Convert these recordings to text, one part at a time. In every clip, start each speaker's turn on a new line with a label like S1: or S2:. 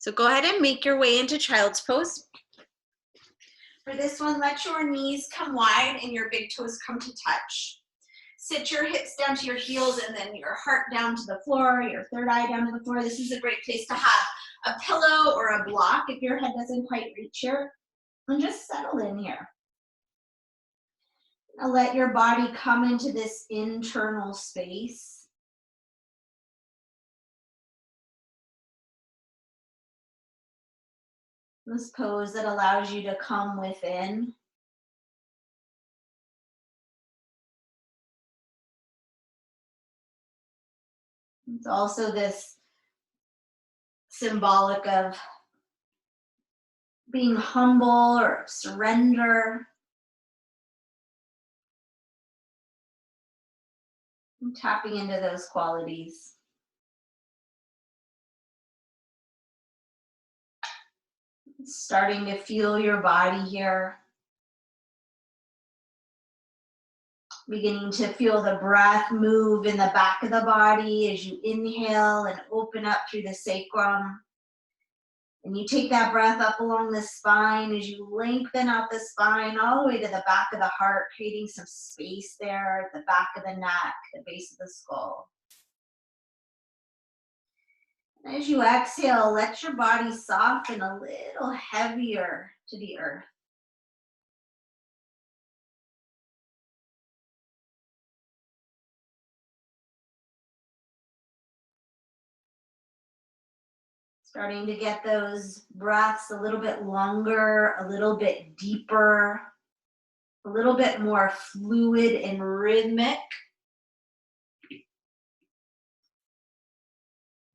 S1: So go ahead and make your way into child's pose. For this one, let your knees come wide and your big toes come to touch. Sit your hips down to your heels and then your heart down to the floor, your third eye down to the floor. This is a great place to have a pillow or a block if your head doesn't quite reach here. And just settle in here. Now let your body come into this internal space. This pose that allows you to come within. It's also this symbolic of being humble or surrender. And tapping into those qualities. Starting to feel your body here. Beginning to feel the breath move in the back of the body as you inhale and open up through the sacrum. And you take that breath up along the spine as you lengthen out the spine all the way to the back of the heart, creating some space there at the back of the neck, the base of the skull. And as you exhale, let your body soften a little heavier to the earth. Starting to get those breaths a little bit longer, a little bit deeper, a little bit more fluid and rhythmic.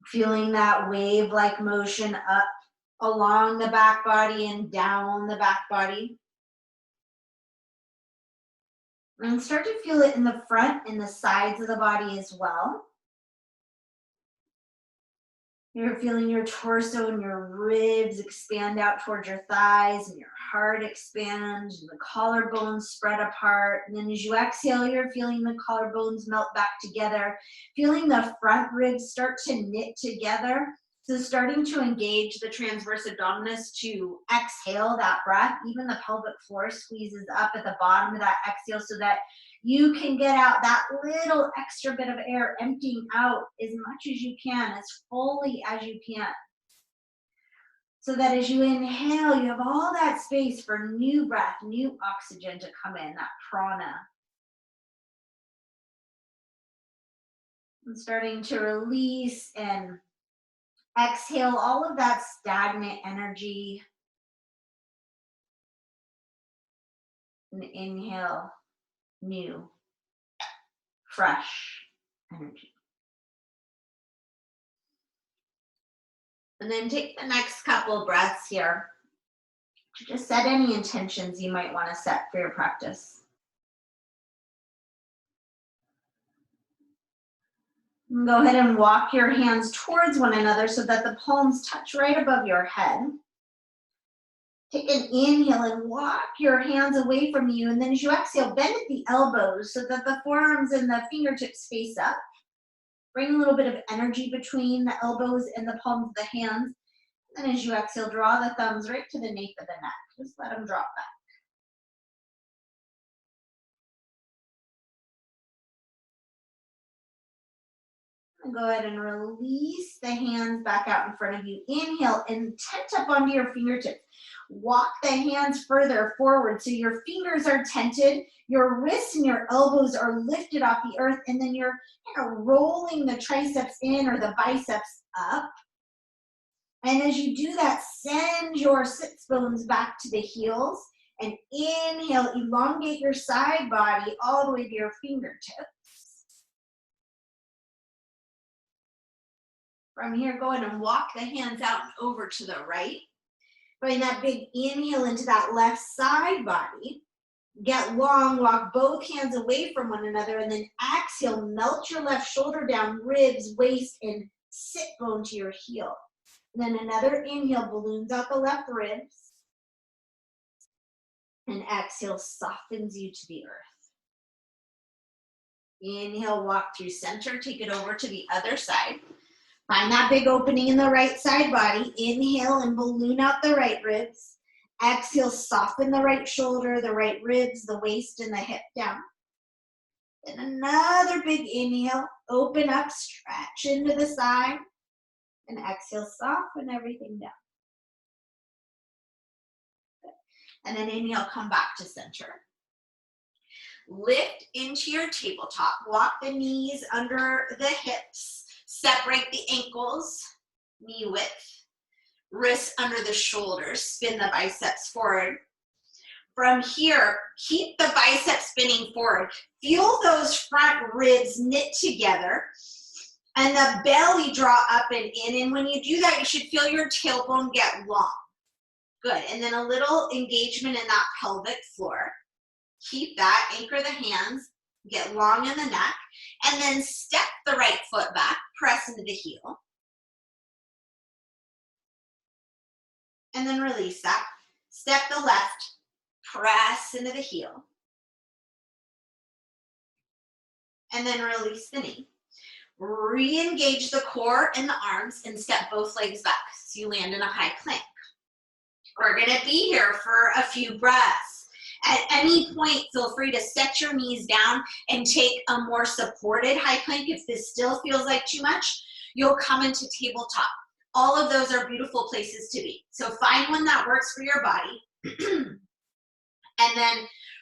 S1: Feeling that wave-like motion up along the back body and down the back body. And start to feel it in the front and the sides of the body as well. You're feeling your torso and your ribs expand out towards your thighs and your heart expand and the collarbones spread apart. And then as you exhale, you're feeling the collarbones melt back together, feeling the front ribs start to knit together. So starting to engage the transverse abdominis to exhale that breath. Even the pelvic floor squeezes up at the bottom of that exhale so that you can get out that little extra bit of air, emptying out as much as you can, as fully as you can. So that as you inhale, you have all that space for new breath, new oxygen to come in, that prana. And starting to release and exhale all of that stagnant energy. And inhale new, fresh energy. And then take the next couple of breaths here to just set any intentions you might want to set for your practice. And go ahead and walk your hands towards one another so that the palms touch right above your head. Take an inhale and walk your hands away from you. And then as you exhale, bend at the elbows so that the forearms and the fingertips face up. Bring a little bit of energy between the elbows and the palms of the hands. And as you exhale, draw the thumbs right to the nape of the neck. Just let them drop back. And go ahead and release the hands back out in front of you. Inhale and tent up onto your fingertips. Walk the hands further forward so your fingers are tented, your wrists and your elbows are lifted off the earth, and then you're kind of rolling the triceps in or the biceps up. And as you do that, send your sits bones back to the heels and inhale, elongate your side body all the way to your fingertips. From here, go ahead and walk the hands out and over to the right. Bring that big inhale into that left side body. Get long, walk both hands away from one another, and then exhale, melt your left shoulder down, ribs, waist, and sit bone to your heel. And then another inhale, balloons out the left ribs. And exhale, softens you to the earth. Inhale, walk through center, take it over to the other side. Find that big opening in the right side body. Inhale and balloon out the right ribs. Exhale, soften the right shoulder, the right ribs, the waist, and the hip down. Then another big inhale. Open up, stretch into the side. And exhale, soften everything down. Good. And then inhale, come back to center. Lift into your tabletop. Walk the knees under the hips. Separate the ankles, knee width. Wrists under the shoulders. Spin the biceps forward. From here, keep the biceps spinning forward. Feel those front ribs knit together. And the belly draw up and in. And when you do that, you should feel your tailbone get long. Good. And then a little engagement in that pelvic floor. Keep that. Anchor the hands. Get long in the neck. And then step the right foot back. Press into the heel. And then release that. Step the left. Press into the heel. And then release the knee. Re-engage the core and the arms and step both legs back so you land in a high plank. We're going to be here for a few breaths. At any point, feel free to set your knees down and take a more supported high plank. If this still feels like too much, you'll come into tabletop. All of those are beautiful places to be. So find one that works for your body. And then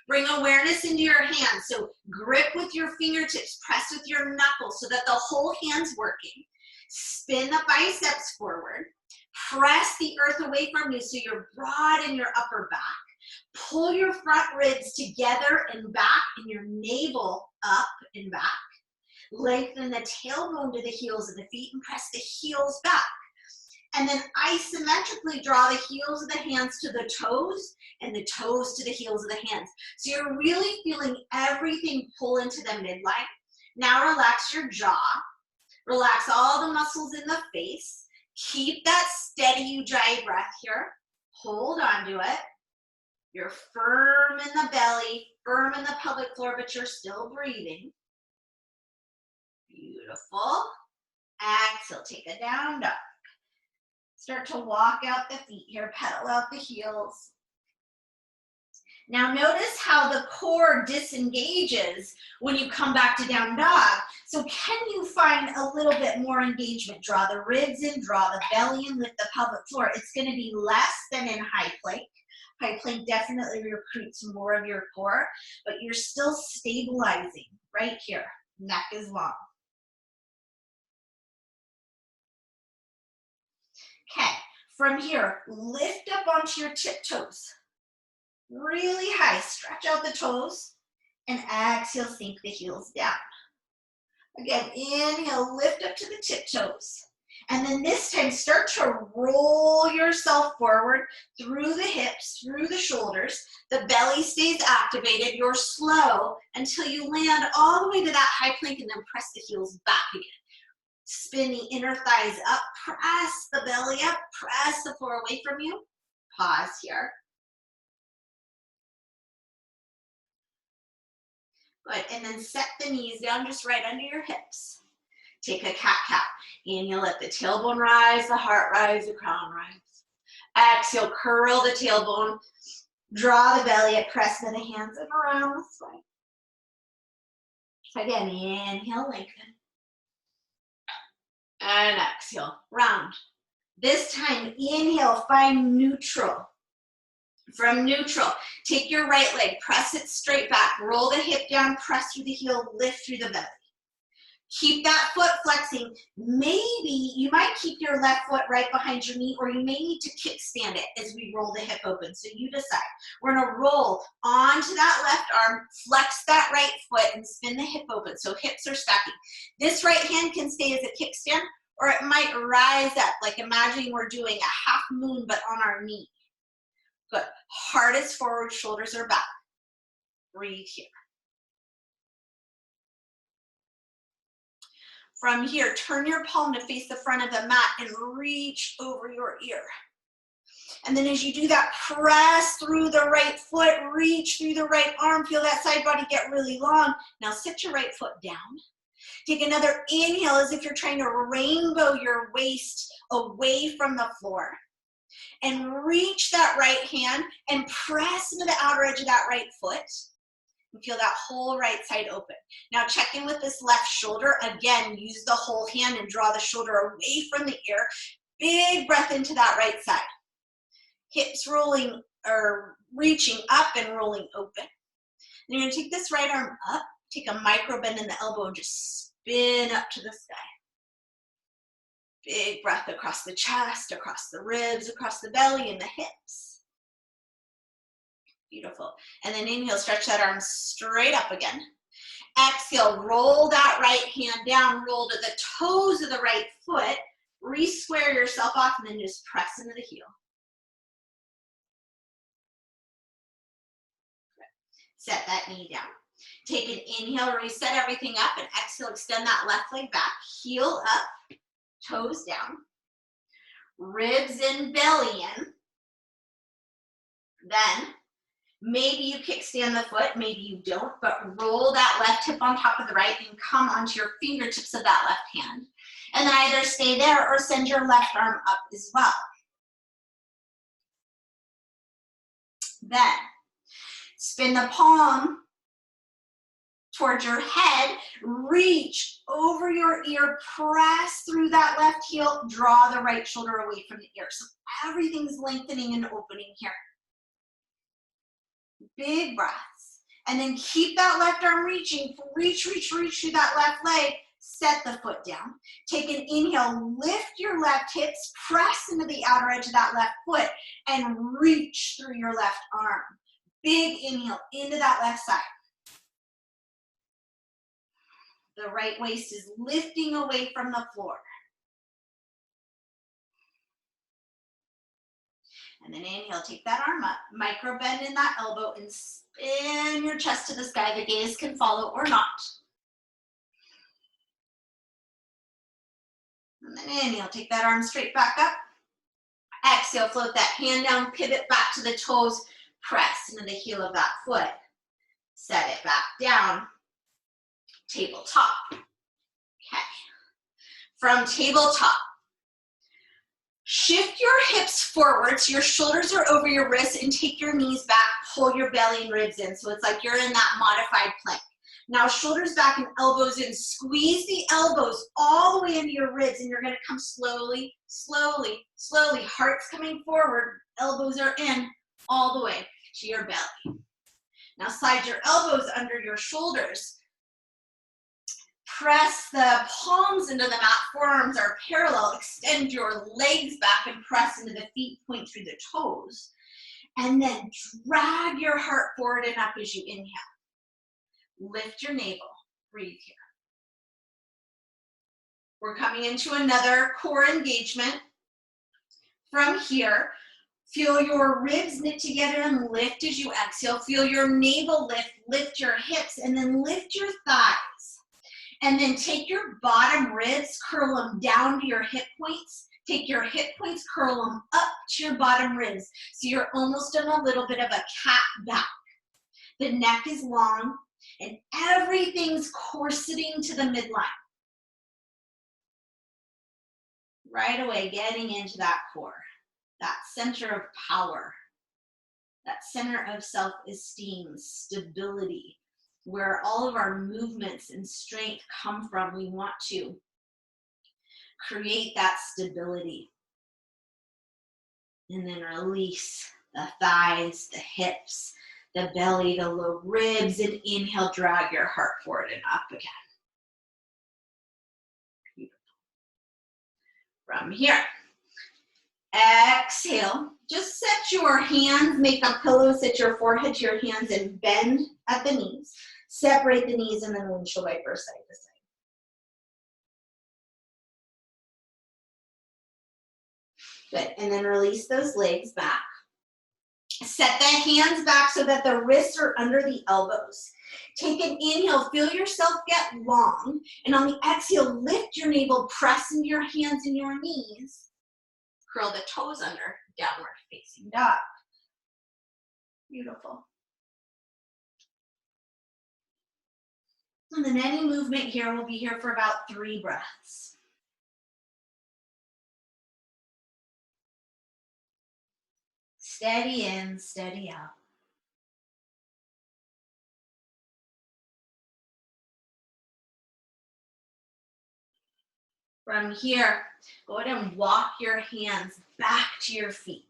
S1: bring awareness into your hands. So grip with your fingertips, press with your knuckles so that the whole hand's working. Spin the biceps forward. Press the earth away from you so you're broad in your upper back. Pull your front ribs together and back and your navel up and back. Lengthen the tailbone to the heels of the feet and press the heels back. And then isometrically draw the heels of the hands to the toes and the toes to the heels of the hands. So you're really feeling everything pull into the midline. Now relax your jaw. Relax all the muscles in the face. Keep that steady ujjayi breath here. Hold on to it. You're firm in the belly, firm in the pelvic floor, but you're still breathing. Beautiful. Exhale, take a down dog. Start to walk out the feet here, pedal out the heels. Now notice how the core disengages when you come back to down dog. So can you find a little bit more engagement? Draw the ribs in, draw the belly in, lift the pelvic floor. It's going to be less than in high plank. High plank definitely recruits more of your core, but you're still stabilizing right here. Neck is long. Okay, from here, lift up onto your tiptoes. Really high, stretch out the toes, and exhale, sink the heels down. Again, inhale, lift up to the tiptoes. And then this time, start to roll yourself forward through the hips, through the shoulders. The belly stays activated. You're slow until you land all the way to that high plank and then press the heels back again. Spin the inner thighs up, press the belly up, press the floor away from you. Pause here. Good, and then set the knees down just right under your hips. Take a cat-cow. Inhale, let the tailbone rise, the heart rise, the crown rise. Exhale, curl the tailbone. Draw the belly up, press into the hands and around this way. Again, inhale, lengthen. And exhale, round. This time, inhale, find neutral. From neutral, take your right leg, press it straight back, roll the hip down, press through the heel, lift through the belly. Keep that foot flexing. Maybe you might keep your left foot right behind your knee, or you may need to kickstand it as we roll the hip open. So you decide. We're gonna roll onto that left arm, flex that right foot, and spin the hip open. So hips are stacking. This right hand can stay as a kickstand, or it might rise up, like imagining we're doing a half moon, but on our knee. Good. Heart is forward, shoulders are back. Breathe here. From here, turn your palm to face the front of the mat and reach over your ear. And then as you do that, press through the right foot, reach through the right arm, feel that side body get really long. Now sit your right foot down. Take another inhale as if you're trying to rainbow your waist away from the floor. And reach that right hand and press into the outer edge of that right foot. And feel that whole right side open. Now check in with this left shoulder. Again, use the whole hand and draw the shoulder away from the ear. Big breath into that right side. Hips rolling or reaching up and rolling open. And you're going to take this right arm up, take a micro bend in the elbow and just spin up to the sky. Big breath across the chest, across the ribs, across the belly and the hips. Beautiful. And then inhale, stretch that arm straight up again. Exhale, roll that right hand down, roll to the toes of the right foot, re-square yourself off, and then just press into the heel. Set that knee down. Take an inhale, reset everything up, and exhale, extend that left leg back, heel up, toes down, ribs in, belly in. Then, maybe you kickstand the foot, maybe you don't, but roll that left hip on top of the right and come onto your fingertips of that left hand. And then either stay there or send your left arm up as well. Then, spin the palm towards your head, reach over your ear, press through that left heel, draw the right shoulder away from the ear. So everything's lengthening and opening here. Big breaths. And then keep that left arm reaching. Reach through that left leg. Set the foot down. Take an inhale, lift your left hips, press into the outer edge of that left foot, and reach through your left arm. Big inhale into that left side. The right waist is lifting away from the floor. And then inhale, take that arm up, micro bend in that elbow, and spin your chest to the sky. The gaze can follow or not. And then inhale, take that arm straight back up. Exhale, float that hand down, pivot back to the toes, press into the heel of that foot. Set it back down. Tabletop. Okay. From tabletop, shift your hips forward so your shoulders are over your wrists and take your knees back, pull your belly and ribs in. So it's like you're in that modified plank. Now shoulders back and elbows in. Squeeze the elbows all the way into your ribs and you're going to come slowly, slowly, slowly. Heart's coming forward, elbows are in all the way to your belly. Now slide your elbows under your shoulders. Press the palms into the mat, forearms are parallel. Extend your legs back and press into the feet, point through the toes. And then drag your heart forward and up as you inhale. Lift your navel, breathe here. We're coming into another core engagement. From here, feel your ribs knit together and lift as you exhale. Feel your navel lift, lift your hips, and then lift your thighs. And then take your bottom ribs, curl them down to your hip points. Take your hip points, curl them up to your bottom ribs. So you're almost in a little bit of a cat back. The neck is long and everything's corseting to the midline. Right away, getting into that core, that center of power, that center of self-esteem, stability, where all of our movements and strength come from. We want to create that stability. And then release the thighs, the hips, the belly, the low ribs, and inhale, drag your heart forward and up again. Beautiful. From here, exhale. Just set your hands, make a pillow, set your forehead to your hands, and bend at the knees. Separate the knees and then windshield wiper side to side. Good, and then release those legs back. Set the hands back so that the wrists are under the elbows. Take an inhale, feel yourself get long, and on the exhale, lift your navel, press into your hands and your knees. Curl the toes under, downward facing dog. Beautiful. And then any movement here, we'll be here for about 3 breaths. Steady in, steady out. From here, go ahead and walk your hands back to your feet,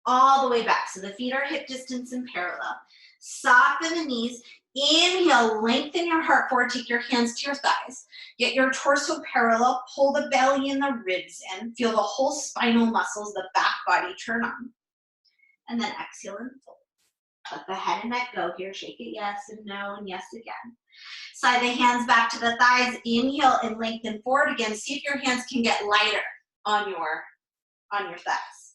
S1: all the way back. So the feet are hip distance and parallel. Soften the knees. Inhale, lengthen your heart forward. Take your hands to your thighs. Get your torso parallel. Pull the belly and the ribs in. Feel the whole spinal muscles, the back body turn on. And then exhale and fold. Let the head and neck go here. Shake it yes and no and yes again. Slide the hands back to the thighs. Inhale and lengthen forward again. See if your hands can get lighter on your thighs.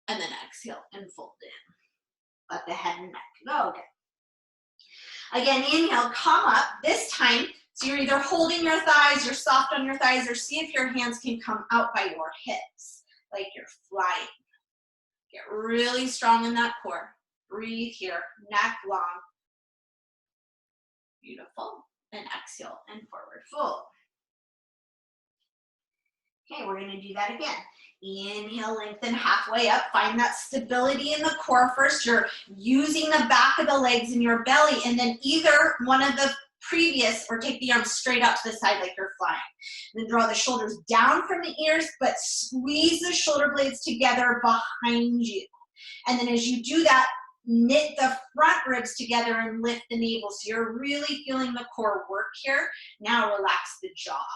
S1: And then exhale and fold in. Let the head and neck go again. Again, inhale, come up. This time, so you're either holding your thighs, you're soft on your thighs, or see if your hands can come out by your hips, like you're flying. Get really strong in that core. Breathe here, neck long. Beautiful. And exhale and forward fold. Okay, we're gonna do that again. Inhale, lengthen halfway up. Find that stability in the core first. You're using the back of the legs and your belly, and then either one of the previous, or take the arms straight out to the side like you're flying. And then draw the shoulders down from the ears, but squeeze the shoulder blades together behind you. And then as you do that, knit the front ribs together and lift the navel. So you're really feeling the core work here. Now relax the jaw.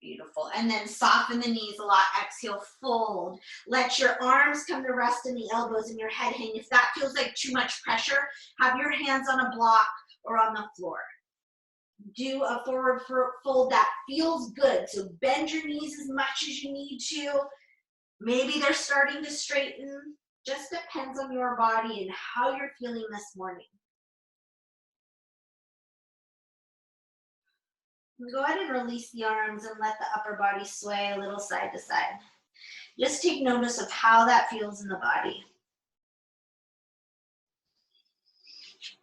S1: Beautiful. And then soften the knees a lot. Exhale, fold. Let your arms come to rest in the elbows and your head hang. If that feels like too much pressure, have your hands on a block or on the floor. Do a forward fold that feels good. So bend your knees as much as you need to. Maybe they're starting to straighten. Just depends on your body and how you're feeling this morning. Go ahead and release the arms and let the upper body sway a little side to side. Just take notice of how that feels in the body.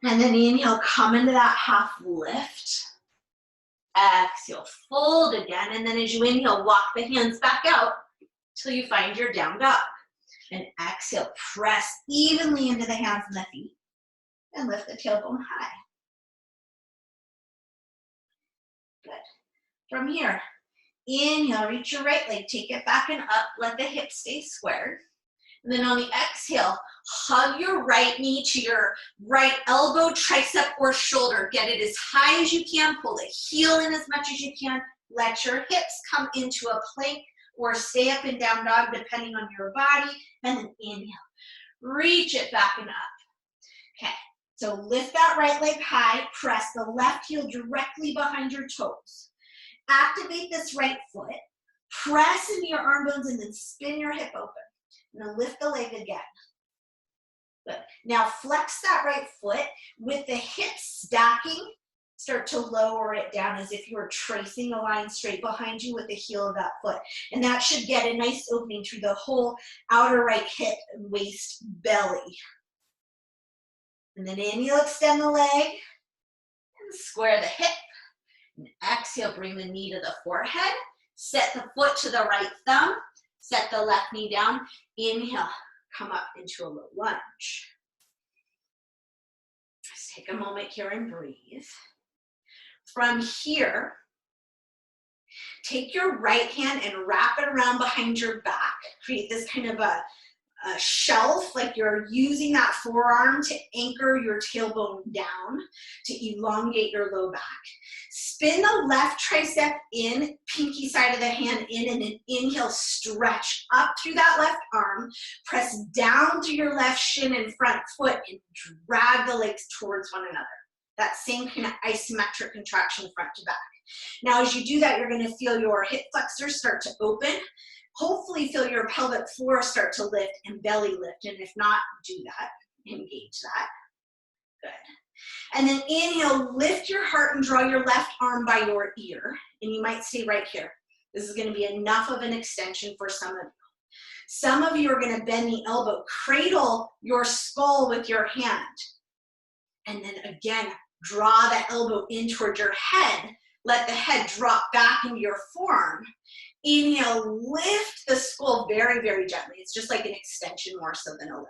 S1: And then inhale, come into that half lift. Exhale, fold again. And then as you inhale, walk the hands back out till you find your down dog. And exhale, press evenly into the hands and the feet. And lift the tailbone high. Good. From here, inhale, reach your right leg, take it back and up, let the hips stay squared. And then on the exhale, hug your right knee to your right elbow, tricep, or shoulder. Get it as high as you can, pull the heel in as much as you can. Let your hips come into a plank or stay up and down dog depending on your body. And then inhale, reach it back and up. Okay. So lift that right leg high, press the left heel directly behind your toes. Activate this right foot, press into your arm bones, and then spin your hip open. And then lift the leg again. Good. Now flex that right foot with the hips stacking. Start to lower it down as if you were tracing a line straight behind you with the heel of that foot. And that should get a nice opening through the whole outer right hip and waist belly. And then inhale, extend the leg, and square the hip. And exhale, bring the knee to the forehead. Set the foot to the right thumb. Set the left knee down. Inhale, come up into a low lunge. Just take a moment here and breathe. From here, take your right hand and wrap it around behind your back. Create this kind of a shelf, like you're using that forearm to anchor your tailbone down, to elongate your low back. Spin the left tricep in, pinky side of the hand in, and then inhale, stretch up through that left arm, press down to your left shin and front foot, and drag the legs towards one another. That same kind of isometric contraction front to back. Now as you do that, you're going to feel your hip flexors start to open. Hopefully feel your pelvic floor start to lift and belly lift. And if not, do that. Engage that. Good. And then inhale, lift your heart and draw your left arm by your ear. And you might stay right here. This is going to be enough of an extension for some of you. Some of you are going to bend the elbow. Cradle your skull with your hand. And then again, draw the elbow in toward your head. Let the head drop back into your forearm. Inhale, lift the skull very, very gently. It's just like an extension more so than a lift.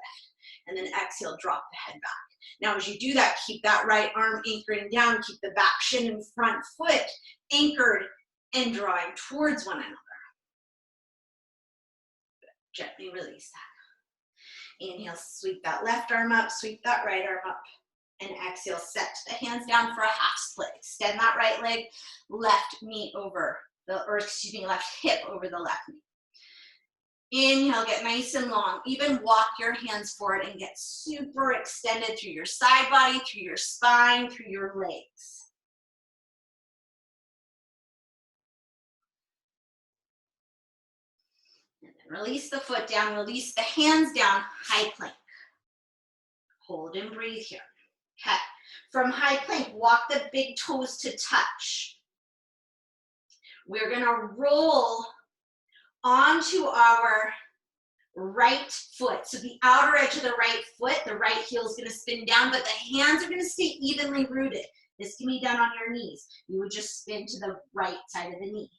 S1: And then exhale, drop the head back. Now, as you do that, keep that right arm anchoring down. Keep the back shin and front foot anchored and drawing towards one another. Gently release that. Inhale, sweep that left arm up, sweep that right arm up. And exhale, set the hands down for a half split. Extend that right leg, left knee over the, or excuse me, left hip over the left knee. Inhale, get nice and long. Even walk your hands forward and get super extended through your side body, through your spine, through your legs. And then release the foot down, release the hands down, high plank. Hold and breathe here. Okay. From high plank, walk the big toes to touch. We're gonna roll onto our right foot. So the outer edge of the right foot, the right heel is gonna spin down, but the hands are gonna stay evenly rooted. This can be done on your knees. You would just spin to the right side of the knee.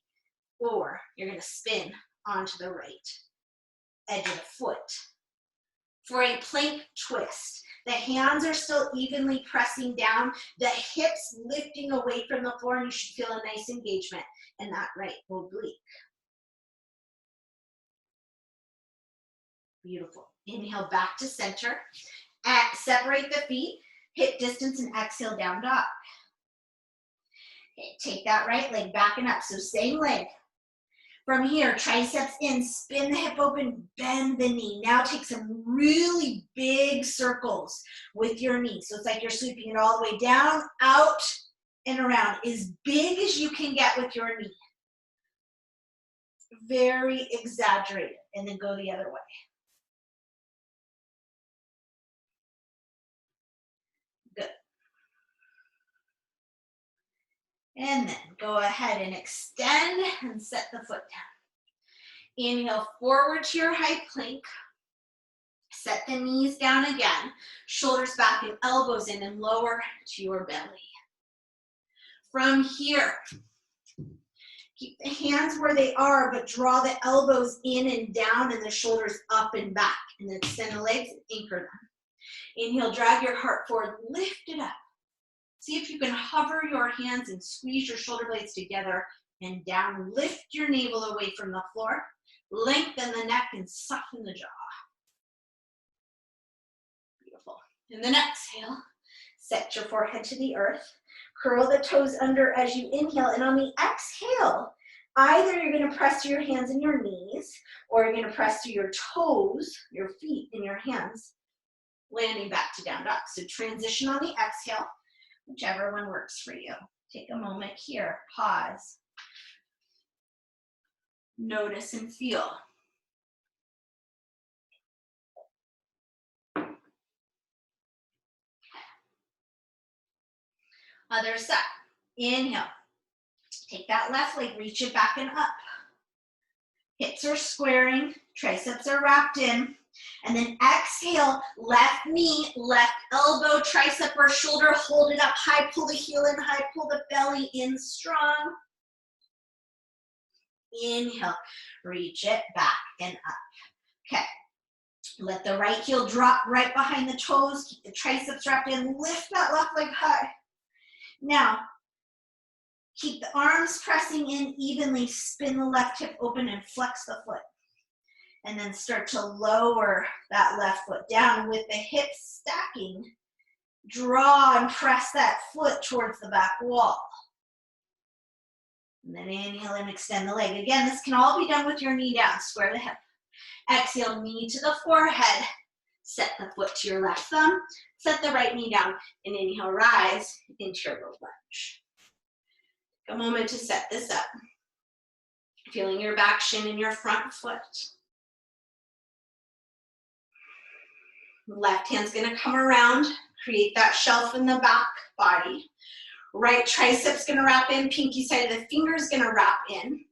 S1: Or you're gonna spin onto the right edge of the foot. For a plank twist, the hands are still evenly pressing down, the hips lifting away from the floor, and you should feel a nice engagement in that right oblique. Beautiful. Inhale back to center. Separate the feet, hip distance, and exhale down dog. Okay, take that right leg back and up. So same leg. From here, triceps in, spin the hip open, bend the knee. Now take some really big circles with your knee. So it's like you're sweeping it all the way down, out, and around. As big as you can get with your knee. Very exaggerated. And then go the other way. Good. And then go ahead and extend and set the foot down. Inhale forward to your high plank. Set the knees down again. Shoulders back and elbows in and lower to your belly. From here, keep the hands where they are, but draw the elbows in and down and the shoulders up and back. And then extend the legs and anchor them. Inhale, drag your heart forward, lift it up. See if you can hover your hands and squeeze your shoulder blades together and down. Lift your navel away from the floor. Lengthen the neck and soften the jaw. Beautiful. And then exhale. Set your forehead to the earth. Curl the toes under as you inhale. And on the exhale, either you're going to press to your hands and your knees, or you're going to press to your toes, your feet, and your hands, landing back to down dog. So transition on the exhale. Whichever one works for you. Take a moment here, pause. Notice and feel. Other side. Inhale. Take that left leg, reach it back and up. Hips are squaring, triceps are wrapped in. And then exhale, left knee, left elbow, tricep or shoulder, hold it up high, pull the heel in high, pull the belly in strong. Inhale, reach it back and up. Okay, let the right heel drop right behind the toes, keep the triceps wrapped in, lift that left leg high. Now, keep the arms pressing in evenly, spin the left hip open and flex the foot. And then start to lower that left foot down with the hips stacking. Draw and press that foot towards the back wall. And then inhale and extend the leg. Again, this can all be done with your knee down. Square the hip. Exhale, knee to the forehead. Set the foot to your left thumb. Set the right knee down. And inhale, rise into your low lunge. Take a moment to set this up. Feeling your back shin and your front foot. Left hand's gonna come around, create that shelf in the back body. Right tricep's gonna wrap in, pinky side of the finger's gonna wrap in.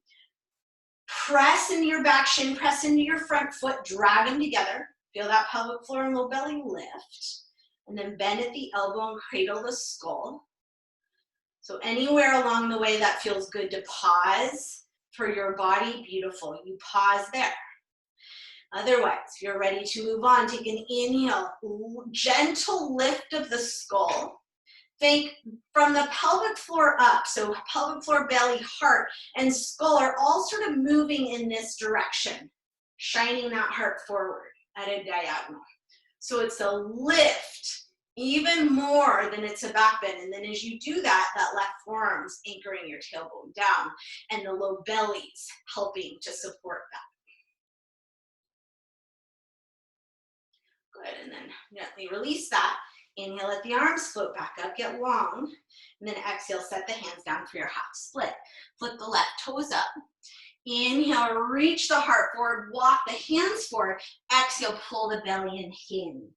S1: Press into your back shin, press into your front foot, drag them together. Feel that pelvic floor and low belly lift. And then bend at the elbow and cradle the skull. So anywhere along the way that feels good to pause for your body, beautiful. You pause there. Otherwise, if you're ready to move on, take an inhale, gentle lift of the skull. Think from the pelvic floor up, so pelvic floor, belly, heart, and skull are all sort of moving in this direction, shining that heart forward at a diagonal. So it's a lift, even more than it's a back bend. And then as you do that, that left forearm's anchoring your tailbone down, and the low belly's helping to support that. Good, and then gently release that. Inhale, let the arms float back up, get long, and then exhale, set the hands down for your half split. Flip the left toes up. Inhale, reach the heart forward, walk the hands forward. Exhale, pull the belly and hinge.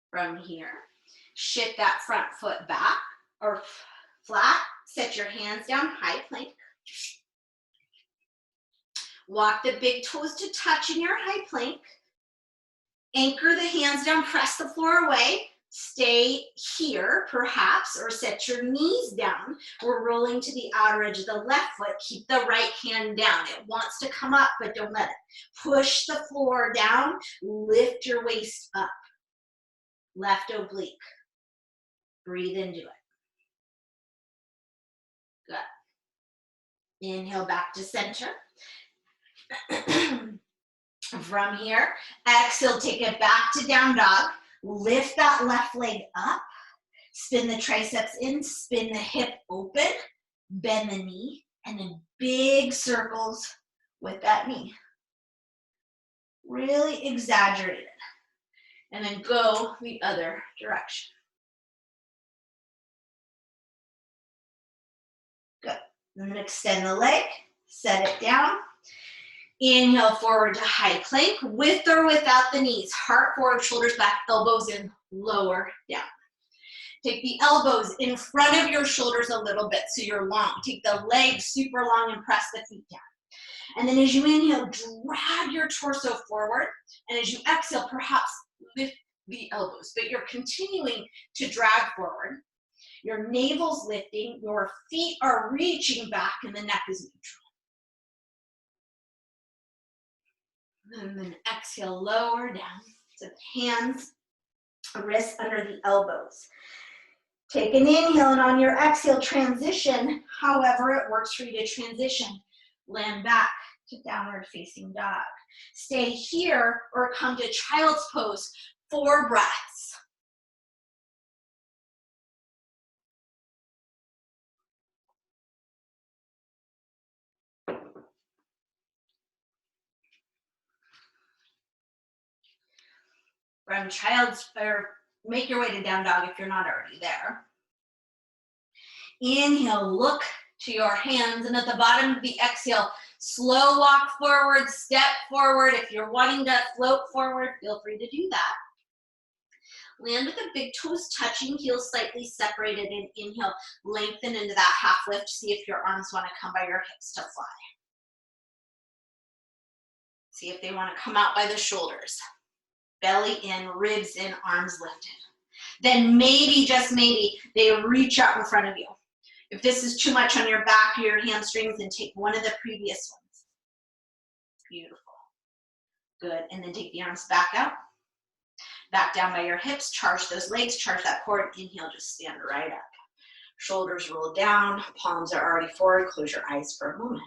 S1: From here, shift that front foot back or flat. Set your hands down, high plank. Walk the big toes to touch in your high plank. Anchor the hands down, press the floor away. Stay here, perhaps, or set your knees down. We're rolling to the outer edge of the left foot. Keep the right hand down. It wants to come up, but don't let it. Push the floor down. Lift your waist up. Left oblique. Breathe into it. Good. Inhale back to center. From here, exhale, take it back to down dog. Lift that left leg up. Spin the triceps in, spin the hip open, bend the knee, and then big circles with that knee. Really exaggerate it. And then go the other direction. Good. And then extend the leg, set it down. Inhale forward to high plank, with or without the knees. Heart forward, shoulders back, elbows in, lower down. Take the elbows in front of your shoulders a little bit so you're long. Take the legs super long and press the feet down. And then as you inhale, drag your torso forward. And as you exhale, perhaps lift the elbows. But you're continuing to drag forward. Your navel's lifting, your feet are reaching back, and the neck is neutral. And then exhale, lower down. So hands, wrists under the elbows. Take an inhale, and on your exhale, transition. However it works for you to transition. Land back to downward facing dog. Stay here or come to child's pose. 4 breaths. From child's, or make your way to down dog if you're not already there. Inhale, look to your hands, and at the bottom of the exhale, slow walk forward, step forward. If you're wanting to float forward, feel free to do that. Land with the big toes touching, heels slightly separated, and inhale, lengthen into that half lift. See if your arms want to come by your hips to fly. See if they want to come out by the shoulders. Belly in, ribs in, arms lifted. Then maybe, just maybe, they reach out in front of you. If this is too much on your back or your hamstrings, then take one of the previous ones. Beautiful. Good, and then take the arms back out. Back down by your hips, charge those legs, charge that core, and inhale, just stand right up. Shoulders roll down, palms are already forward, close your eyes for a moment.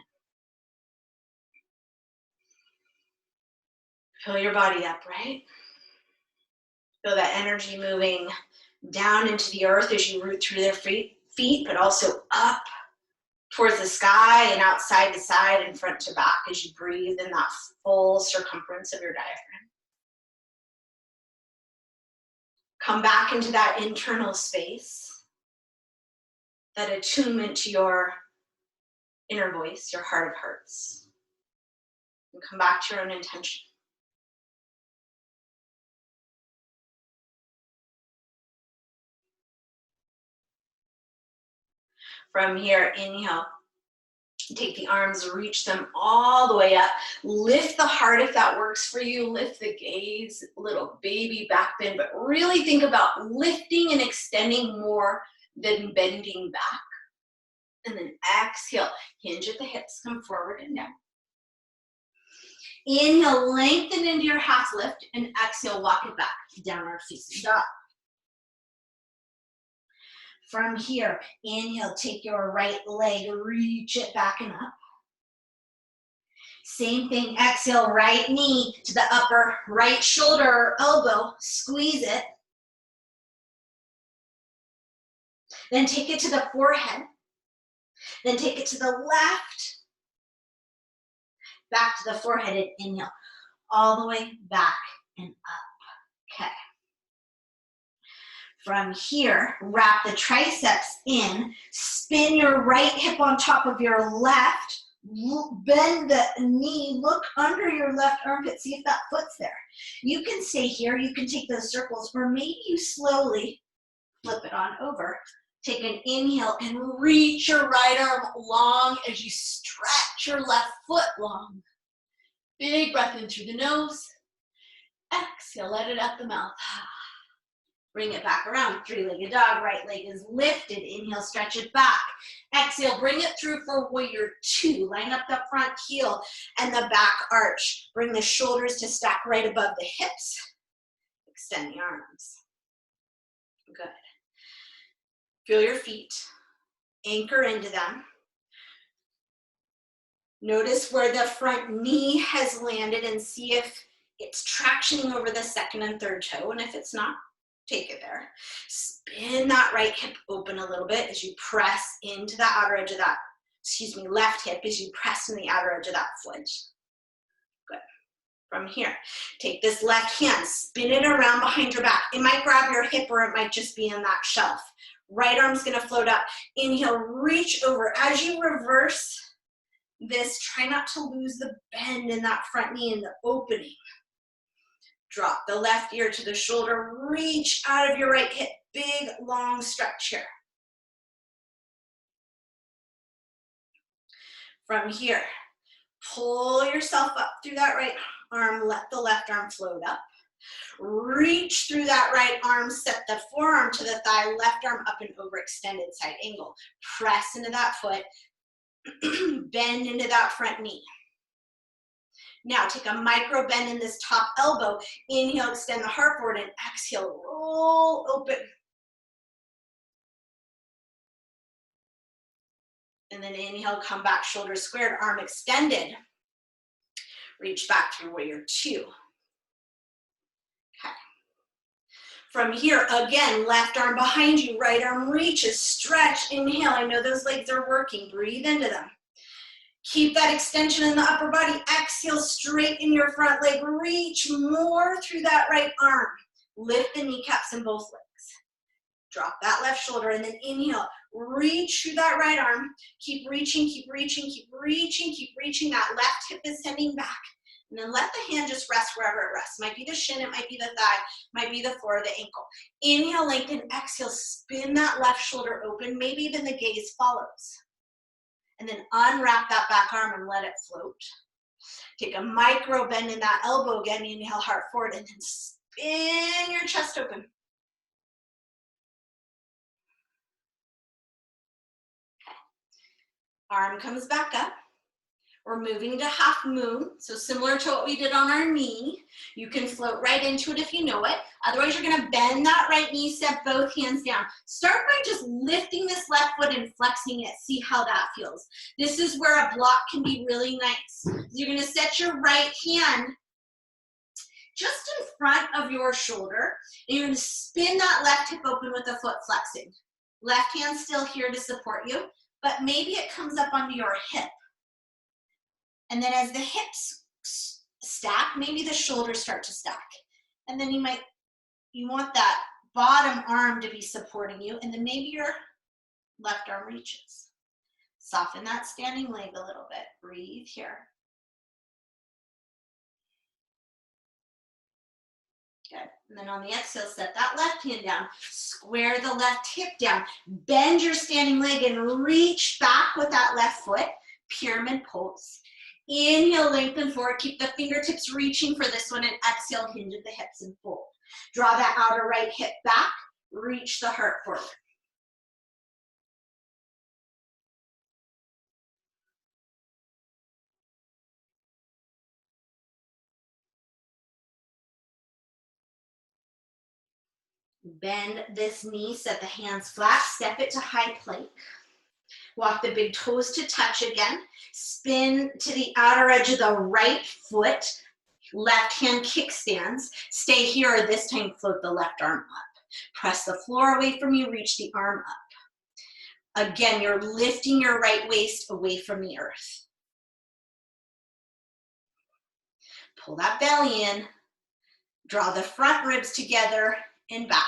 S1: Fill your body up, right? Feel that energy moving down into the earth as you root through their feet, but also up towards the sky and out side to side and front to back as you breathe in that full circumference of your diaphragm. Come back into that internal space, that attunement to your inner voice, your heart of hearts. And come back to your own intention. From here, inhale. Take the arms, reach them all the way up. Lift the heart if that works for you. Lift the gaze, little baby back bend, but really think about lifting and extending more than bending back. And then exhale, hinge at the hips, come forward and down. Inhale, lengthen into your half lift, and exhale, walk it back, downward facing dog. From here, inhale, take your right leg, reach it back and up. Same thing, exhale, right knee to the upper right shoulder or elbow, squeeze it. Then take it to the forehead. Then take it to the left. Back to the forehead and inhale. All the way back and up. Okay. From here, wrap the triceps in. Spin your right hip on top of your left. Bend the knee, look under your left armpit, see if that foot's there. You can stay here, you can take those circles, or maybe you slowly flip it on over. Take an inhale and reach your right arm long as you stretch your left foot long. Big breath in through the nose. Exhale, let it out the mouth. Bring it back around, three-legged dog, right leg is lifted. Inhale, stretch it back. Exhale, bring it through for warrior two. Line up the front heel and the back arch. Bring the shoulders to stack right above the hips. Extend the arms. Good. Feel your feet. Anchor into them. Notice where the front knee has landed and see if it's tractioning over the second and third toe, and if it's not, take it there. Spin that right hip open a little bit as you press into the outer edge of that, left hip as you press in the outer edge of that foot. Good. From here, take this left hand, spin it around behind your back. It might grab your hip or it might just be in that shelf. Right arm's gonna float up. Inhale, reach over. As you reverse this, try not to lose the bend in that front knee and the opening. Drop the left ear to the shoulder, reach out of your right hip, big long stretch here. From here, pull yourself up through that right arm, let the left arm float up. Reach through that right arm, set the forearm to the thigh, left arm up and over, extended side angle. Press into that foot, bend into that front knee. Now take a micro bend in this top elbow. Inhale, extend the heart forward, and exhale, roll open. And then inhale, come back, shoulders squared, arm extended. Reach back through warrior two. Okay. From here, again, left arm behind you, right arm reaches, stretch, inhale. I know those legs are working, breathe into them. Keep that extension in the upper body. Exhale, straighten your front leg. Reach more through that right arm. Lift the kneecaps in both legs. Drop that left shoulder and then inhale. Reach through that right arm. Keep reaching, keep reaching, keep reaching, keep reaching. That left hip is sending back. And then let the hand just rest wherever it rests. Might be the shin, it might be the thigh, might be the floor or the ankle. Inhale, lengthen, exhale, spin that left shoulder open. Maybe even the gaze follows. And then unwrap that back arm and let it float. Take a micro bend in that elbow again. Inhale, heart forward, and then spin your chest open. Okay. Arm comes back up. We're moving to half moon, so similar to what we did on our knee. You can float right into it if you know it. Otherwise, you're gonna bend that right knee, step both hands down. Start by just lifting this left foot and flexing it. See how that feels. This is where a block can be really nice. You're gonna set your right hand just in front of your shoulder, and you're gonna spin that left hip open with the foot flexing. Left hand still here to support you, but maybe it comes up onto your hip. And then as the hips stack, maybe the shoulders start to stack. And then you want that bottom arm to be supporting you, and then maybe your left arm reaches. Soften that standing leg a little bit. Breathe here. Good. And then on the exhale, set that left hand down. Square the left hip down. Bend your standing leg and reach back with that left foot. Pyramid pose. Inhale, lengthen forward. Keep the fingertips reaching for this one, and exhale, hinge at the hips and fold. Draw that outer right hip back. Reach the heart forward. Bend this knee, set the hands flat, step it to high plank. Walk the big toes to touch again. Spin to the outer edge of the right foot. Left hand kickstands. Stay here, or this time float the left arm up. Press the floor away from you, reach the arm up. Again, you're lifting your right waist away from the earth. Pull that belly in. Draw the front ribs together and back.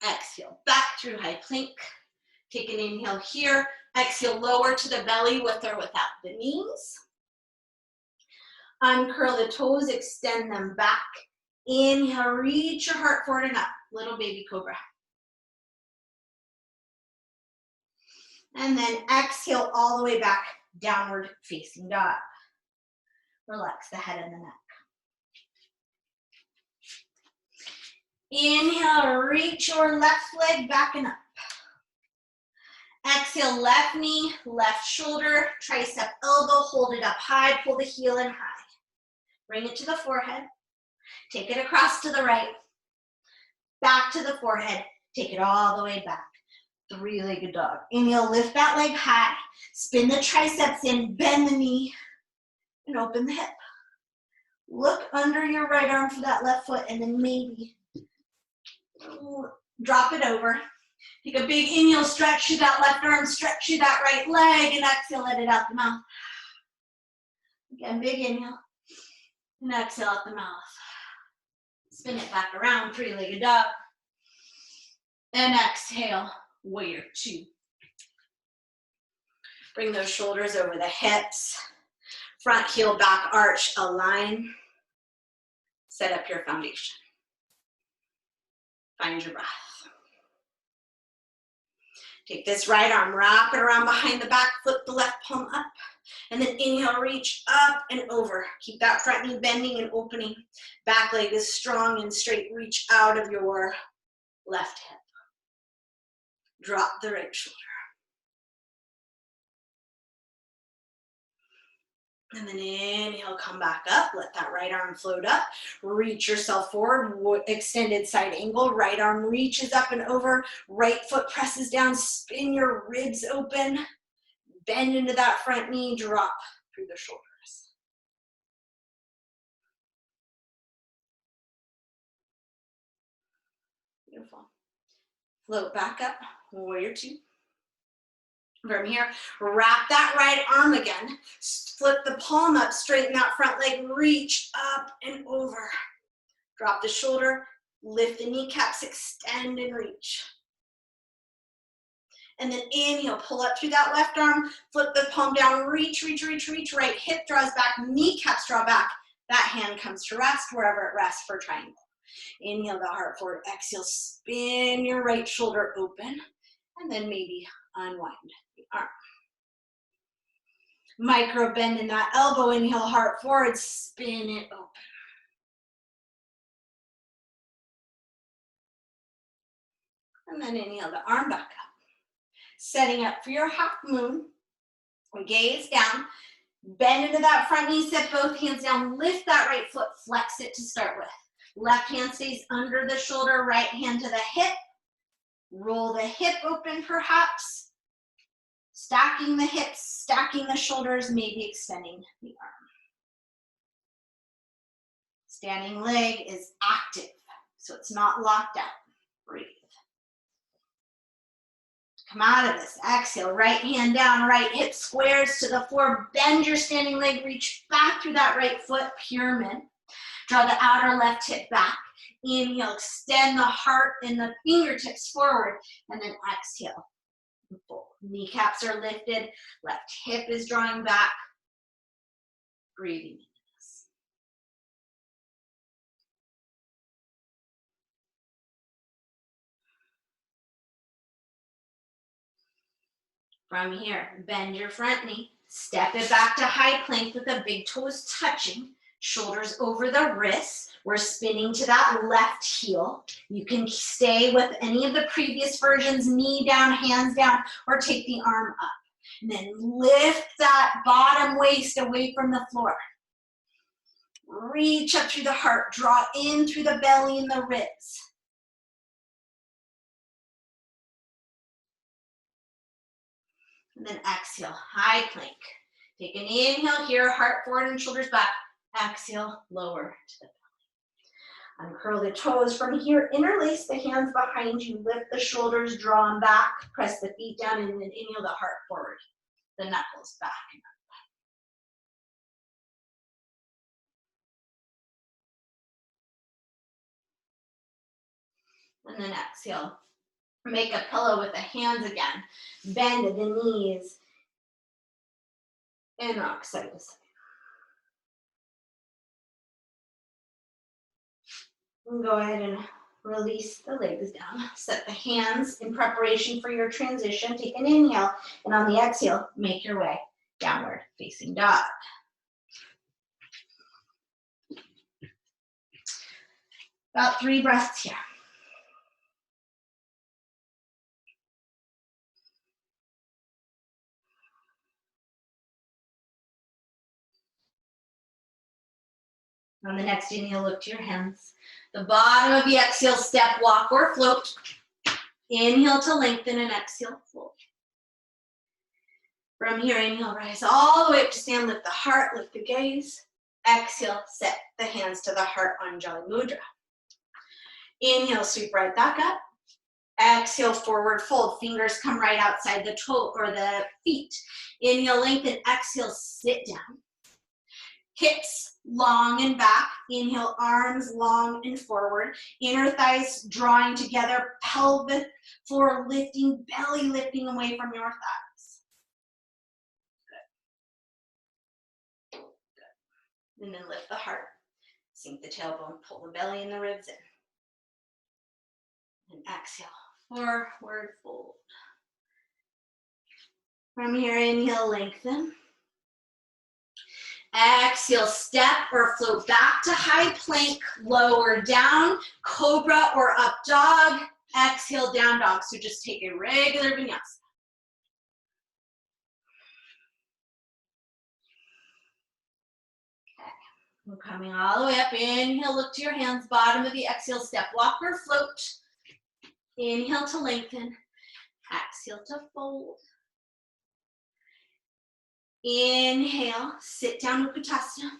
S1: Exhale, back through high plank. Take an inhale here. Exhale, lower to the belly with or without the knees. Uncurl the toes, extend them back. Inhale, reach your heart forward and up. Little baby cobra. And then exhale all the way back, downward facing dog. Relax the head and the neck. Inhale, reach your left leg back and up. Exhale, left knee, left shoulder, tricep, elbow, hold it up high, pull the heel in high. Bring it to the forehead. Take it across to the right. Back to the forehead. Take it all the way back. Three-legged dog. Inhale, lift that leg high. Spin the triceps in, bend the knee, and open the hip. Look under your right arm for that left foot, and then maybe drop it over. Take a big inhale, stretch through that left arm, stretch through that right leg, and exhale, let it out the mouth. Again, big inhale, and exhale out the mouth. Spin it back around, three-legged dog. And exhale, warrior two. Bring those shoulders over the hips. Front heel, back arch, align. Set up your foundation. Find your breath. Take this right arm, wrap it around behind the back, flip the left palm up, and then inhale, reach up and over. Keep that front knee bending and opening. Back leg is strong and straight. Reach out of your left hip. Drop the right shoulder. And then inhale, come back up. Let that right arm float up. Reach yourself forward, extended side angle. Right arm reaches up and over. Right foot presses down. Spin your ribs open. Bend into that front knee. Drop through the shoulders. Beautiful. Float back up. Warrior two. From here, wrap that right arm again. Flip the palm up, straighten that front leg, reach up and over. Drop the shoulder, lift the kneecaps, extend and reach. And then inhale, pull up through that left arm, flip the palm down, reach, reach, reach, reach. Right hip draws back, kneecaps draw back. That hand comes to rest wherever it rests for triangle. Inhale the heart forward, exhale, spin your right shoulder open, and then maybe unwind the arm. Micro bend in that elbow, inhale, heart forward, spin it open. And then inhale the arm back up. Setting up for your half moon. Gaze down, bend into that front knee, set both hands down, lift that right foot, flex it to start with. Left hand stays under the shoulder, right hand to the hip. Roll the hip open perhaps. Stacking the hips, stacking the shoulders, maybe extending the arm. Standing leg is active, so it's not locked out. Breathe. Come out of this. Exhale, right hand down, right hip squares to the floor. Bend your standing leg, reach back through that right foot, pyramid. Draw the outer left hip back. Inhale, extend the heart and the fingertips forward, and then exhale. Kneecaps are lifted, left hip is drawing back. Breathing into this. From here, bend your front knee, step it back to high plank with the big toes touching, shoulders over the wrists. We're spinning to that left heel. You can stay with any of the previous versions, knee down, hands down, or take the arm up. And then lift that bottom waist away from the floor. Reach up through the heart, draw in through the belly and the ribs. And then exhale, high plank. Take an inhale here, heart forward and shoulders back. Exhale, lower to the belly. Uncurl the toes from here, interlace the hands behind you, lift the shoulders, draw them back, press the feet down, and then inhale the heart forward, the knuckles back. And then exhale. Make a pillow with the hands again. Bend the knees and rock side to side. And go ahead and release the legs down. Set the hands in preparation for your transition. Take an inhale, and on the exhale, make your way downward facing dog. About 3 breaths here. On the next inhale, look to your hands. The bottom of the exhale, step, walk, or float. Inhale to lengthen and exhale, fold. From here, inhale, rise all the way up to stand, lift the heart, lift the gaze. Exhale, set the hands to the heart, Anjali Mudra. Inhale, sweep right back up. Exhale, forward fold. Fingers come right outside the toe or the feet. Inhale, lengthen. Exhale, sit down. Hips long and back. Inhale, arms long and forward. Inner thighs drawing together. Pelvic floor lifting, belly lifting away from your thighs. Good. Good. And then lift the heart. Sink the tailbone. Pull the belly and the ribs in. And exhale, forward fold. From here, inhale, lengthen. Exhale, step or float back to high plank, lower down, cobra or up dog. Exhale, down dog. So just take a regular vinyasa. Okay, we're coming all the way up. Inhale, look to your hands, bottom of the exhale, step, walk or float. Inhale to lengthen. Exhale to fold. Inhale, sit down Utkatasana.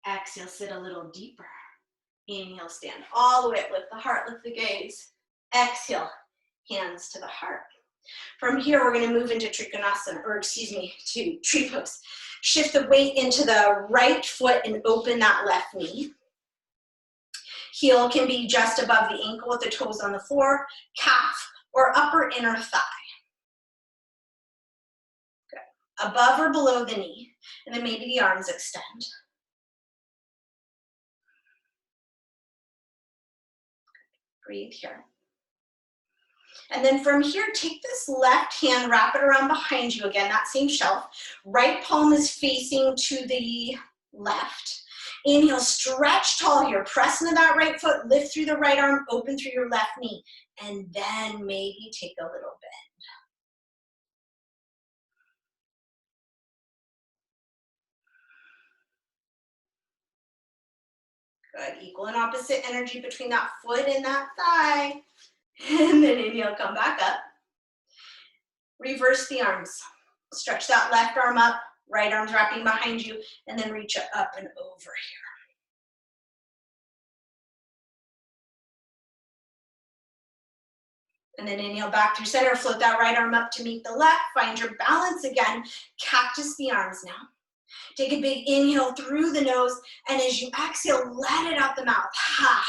S1: Exhale, sit a little deeper. Inhale, stand all the way up, lift the heart, lift the gaze. Exhale, hands to the heart. From here, we're gonna move into Trikonasana, or excuse me, to tree pose. Shift the weight into the right foot and open that left knee. Heel can be just above the ankle with the toes on the floor, calf, or upper inner thigh. Good. Above or below the knee, and then maybe the arms extend. Breathe here. And then from here, take this left hand, wrap it around behind you again, that same shelf. Right palm is facing to the left. Inhale, stretch tall here. Press into that right foot, lift through the right arm, open through your left knee. And then maybe take a little bend. Good, equal and opposite energy between that foot and that thigh. And then inhale, come back up. Reverse the arms. Stretch that left arm up, right arm's wrapping behind you, and then reach up and over here. And then inhale back through center, float that right arm up to meet the left, find your balance again, cactus the arms now. Take a big inhale through the nose, and as you exhale, let it out the mouth. Ha.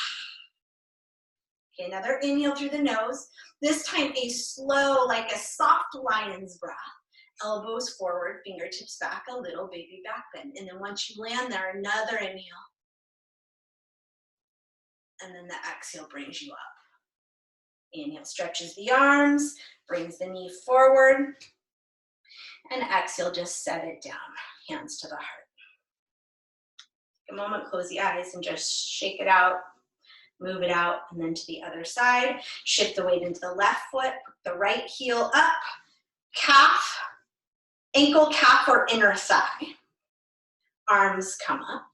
S1: Okay, another inhale through the nose. This time a slow, like a soft lion's breath. Elbows forward, fingertips back a little, baby back bend. And then once you land there, another inhale. And then the exhale brings you up. Inhale, stretches the arms, brings the knee forward. And exhale, just set it down, hands to the heart. Take a moment, close the eyes and just shake it out, move it out, and then to the other side. Shift the weight into the left foot, the right heel up, calf, ankle, calf, or inner thigh. Arms come up.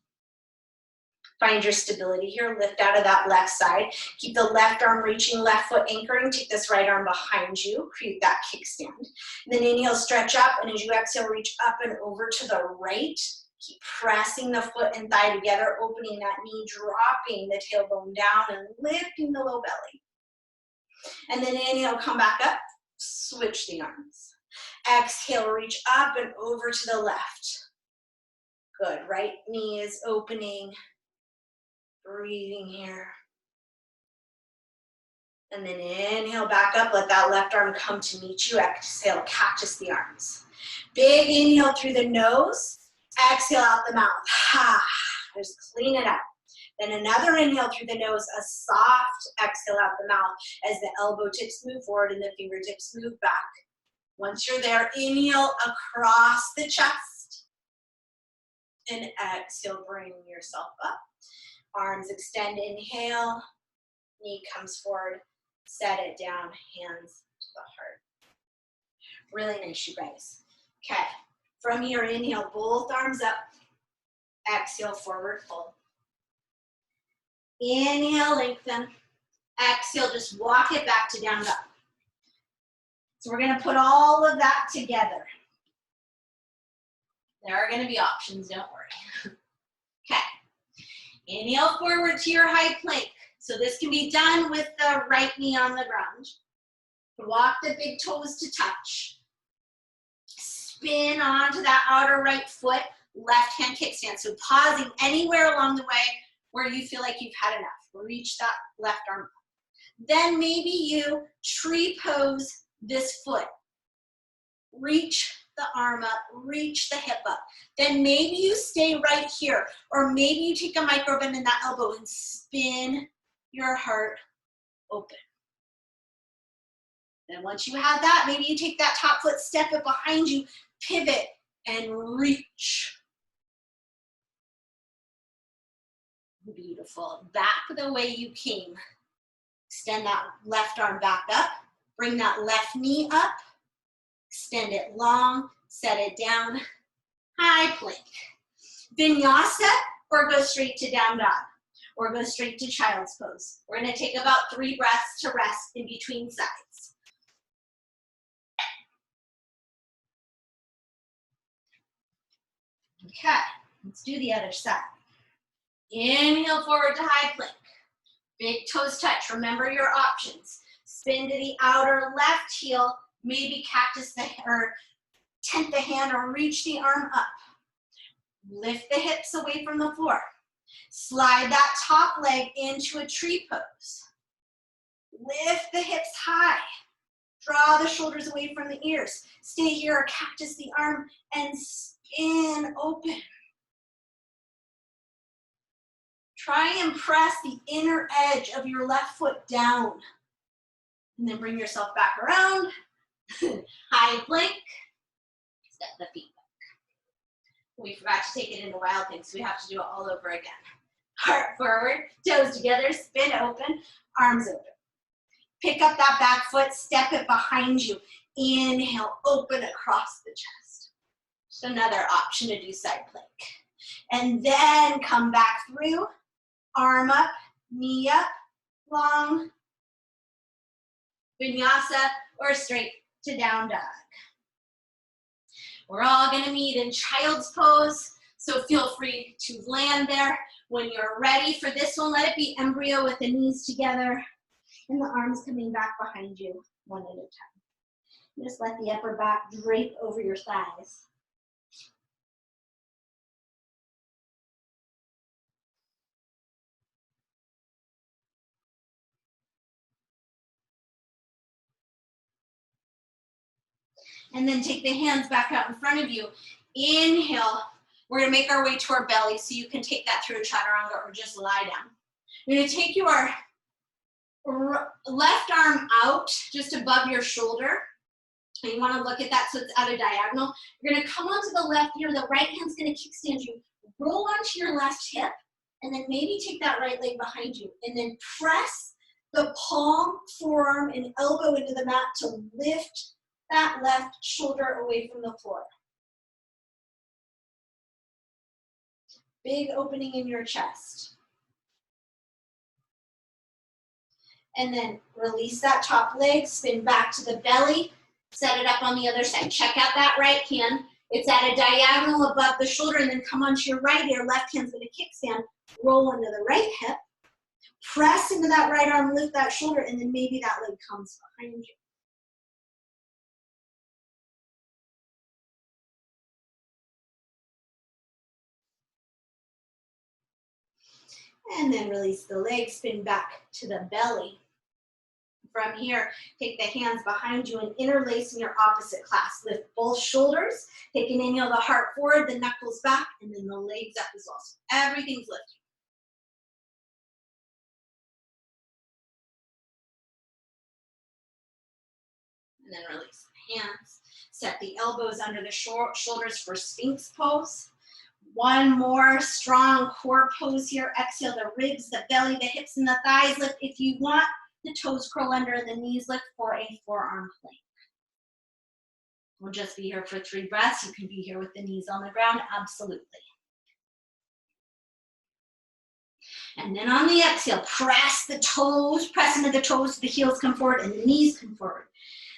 S1: Find your stability here, lift out of that left side. Keep the left arm reaching, left foot anchoring. Take this right arm behind you, create that kickstand. And then inhale, stretch up, and as you exhale, reach up and over to the right. Keep pressing the foot and thigh together, opening that knee, dropping the tailbone down and lifting the low belly. And then inhale, come back up, switch the arms. Exhale, reach up and over to the left. Good, right knee is opening. Breathing here. And then inhale back up, let that left arm come to meet you. Exhale, cactus the arms. Big inhale through the nose, exhale out the mouth. Just clean it up. Then another inhale through the nose, a soft exhale out the mouth as the elbow tips move forward and the fingertips move back. Once you're there, inhale across the chest. And exhale, bring yourself up. Arms extend, inhale, knee comes forward, set it down, hands to the heart. Really nice, you guys. Okay, from here, inhale, both arms up, exhale, forward fold. Inhale, lengthen, exhale, just walk it back to down dog. So we're gonna put all of that together. There are gonna be options, don't worry. Okay. Inhale forward to your high plank. So this can be done with the right knee on the ground. Walk the big toes to touch. Spin onto that outer right foot, left hand kickstand. So pausing anywhere along the way where you feel like you've had enough. Reach that left arm up. Then maybe you tree pose this foot. Reach the arm up, reach the hip up. Then maybe you stay right here, or maybe you take a micro bend in that elbow and spin your heart open. Then once you have that, maybe you take that top foot, step it behind you, pivot, and reach. Beautiful. Back the way you came. Extend that left arm back up. Bring that left knee up. Extend it long, set it down, high plank. Vinyasa, or go straight to down dog, or go straight to child's pose. We're gonna take about 3 breaths to rest in between sides. Okay, let's do the other side. Inhale forward to high plank. Big toes touch, remember your options. Spin to the outer left heel, maybe cactus or tent the hand or reach the arm up. Lift the hips away from the floor. Slide that top leg into a tree pose. Lift the hips high. Draw the shoulders away from the ears. Stay here or cactus the arm and spin open. Try and press the inner edge of your left foot down. And then bring yourself back around. High plank. Step the feet back. We forgot to take it into wild thing, so we have to do it all over again. Heart forward, toes together, spin open, arms open. Pick up that back foot, step it behind you. Inhale, open across the chest. Just another option to do side plank. And then come back through, arm up, knee up, long, vinyasa, or straight to down dog. We're all gonna meet in child's pose, so feel free to land there. When you're ready for this one, let it be embryo with the knees together and the arms coming back behind you one at a time. Just let the upper back drape over your thighs. And then take the hands back out in front of you. Inhale. We're gonna make our way to our belly, so you can take that through a chaturanga or just lie down. We're gonna take your left arm out just above your shoulder.
S2: And you want to look at that so it's at a diagonal. You're going to come onto the left ear. The right hand's going to kickstand you. Roll onto your left hip, and then maybe take that right leg behind you. And then press the palm, forearm, and elbow into the mat to lift that left shoulder away from the floor. Big opening in your chest. And then release that top leg, spin back to the belly, set it up on the other side. Check out that right hand. It's at a diagonal above the shoulder, and then come onto your right ear. Left hand's gonna kickstand, roll into the right hip, press into that right arm, lift that shoulder, and then maybe that leg comes behind you. And then release the leg, spin back to the belly. From here, take the hands behind you and interlace in your opposite clasp. Lift both shoulders. Take an inhale, the heart forward, the knuckles back, and then the legs up as well. So everything's lifting. And then release the hands. Set the elbows under the shoulders for Sphinx pose. One more strong core pose here. Exhale, the ribs, the belly, the hips, and the thighs lift. If you want, the toes curl under, the knees lift for a forearm plank. We'll just be here for 3 breaths. You can be here with the knees on the ground, absolutely. And then on the exhale, press the toes, press into the toes, the heels come forward and the knees come forward.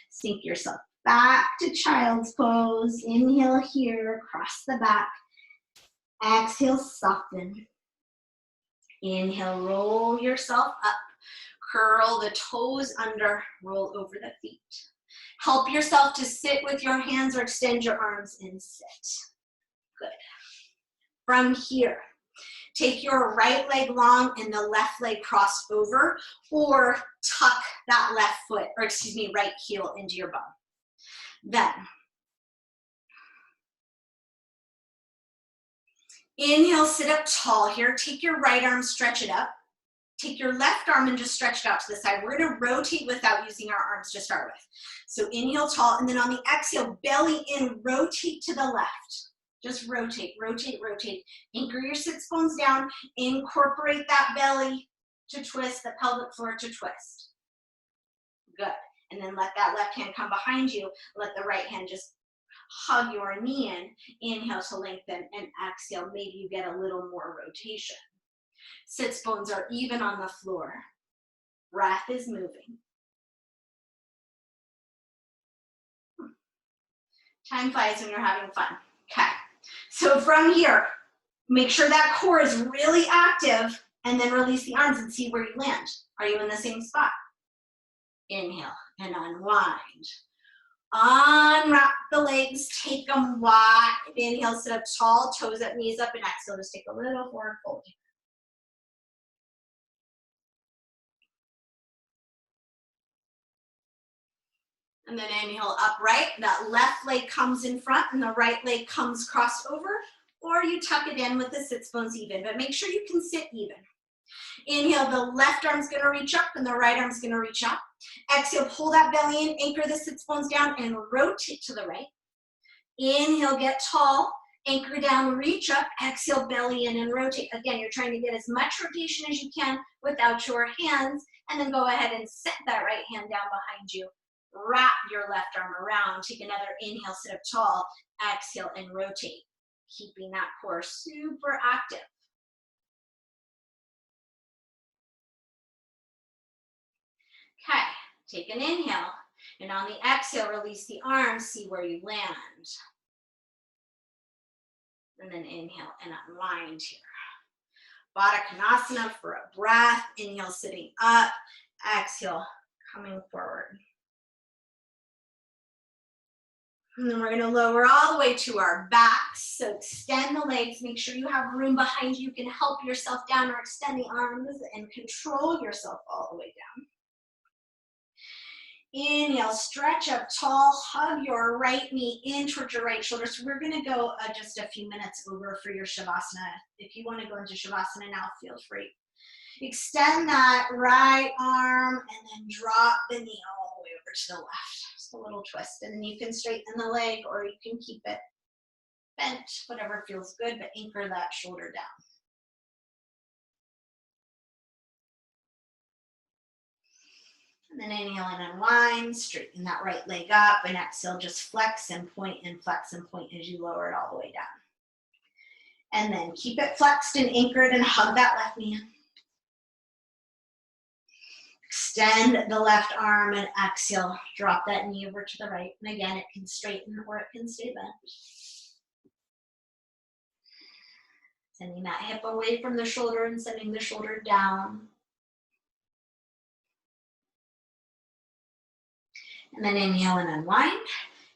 S2: Sink yourself back to child's pose. Inhale here, cross the back. Exhale, soften. Inhale, roll yourself up. Curl the toes under, roll over the feet. Help yourself to sit with your hands or extend your arms and sit. Good. From here, take your right leg long and the left leg crossed over, or tuck that left foot, or excuse me, right heel into your bum. Then, inhale, sit up tall here. Take your right arm, stretch it up. Take your left arm and just stretch it out to the side. We're gonna rotate without using our arms to start with. So inhale tall, and then on the exhale, belly in, rotate to the left. Just rotate, rotate, rotate. Anchor your sits bones down, incorporate that belly to twist, the pelvic floor to twist. Good, and then let that left hand come behind you. Let the right hand just hug your knee in. Inhale to lengthen, and exhale, maybe you get a little more rotation. Sits bones are even on the floor. Breath is moving. Time flies when you're having fun. Okay, so from here, make sure that core is really active, and then release the arms and see where you land. Are you in the same spot? Inhale and unwind. Unwrap the legs, take them wide. Inhale, sit up tall, toes up, knees up, and exhale, just take a little forward fold. And then inhale, upright. That left leg comes in front and the right leg comes crossed over, or you tuck it in with the sits bones even, but make sure you can sit even. Inhale, the left arm's gonna reach up and the right arm's gonna reach up. Exhale, pull that belly in, anchor the sits bones down and rotate to the right. Inhale, get tall, anchor down, reach up, exhale, belly in and rotate. Again, you're trying to get as much rotation as you can without your hands, and then go ahead and set that right hand down behind you. Wrap your left arm around, take another inhale, sit up tall, exhale and rotate, keeping that core super active. Okay, take an inhale, and on the exhale, release the arms, see where you land. And then inhale and unwind here. Baddha Konasana for a breath. Inhale, sitting up, exhale, coming forward. And then we're gonna lower all the way to our backs. So extend the legs, make sure you have room behind you. You can help yourself down or extend the arms and control yourself all the way down. Inhale, stretch up tall, hug your right knee in towards your right shoulder. So we're gonna go just a few minutes over for your Shavasana. If you wanna go into Shavasana now, feel free. Extend that right arm and then drop the knee all the way over to the left. Just a little twist. And then you can straighten the leg or you can keep it bent, whatever feels good, but anchor that shoulder down. And then inhale and unwind, straighten that right leg up, and exhale, just flex and point as you lower it all the way down. And then keep it flexed and anchored and hug that left knee in. Extend the left arm and exhale, drop that knee over to the right. And again, it can straighten or it can stay bent. Sending that hip away from the shoulder and sending the shoulder down. And then inhale and unwind.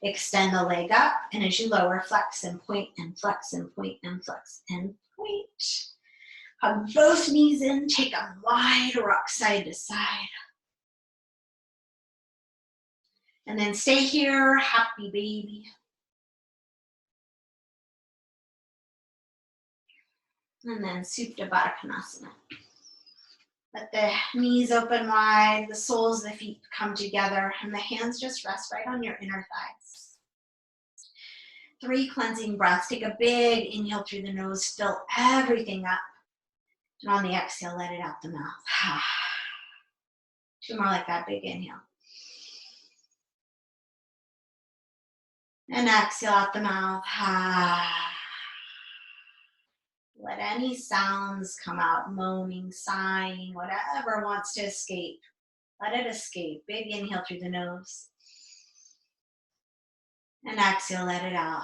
S2: Extend the leg up, and as you lower, flex and point and flex and point and flex and point. Hug both knees in, take them wide, rock side to side. And then stay here, happy baby. And then Supta Baddha Konasana. Let the knees open wide, the soles of the feet come together, and the hands just rest right on your inner thighs. 3 cleansing breaths. Take a big inhale through the nose, fill everything up. And on the exhale, let it out the mouth. 2 more like that, big inhale. And exhale out the mouth. Let any sounds come out, moaning, sighing, whatever wants to escape. Let it escape. Big inhale through the nose. And exhale, let it out.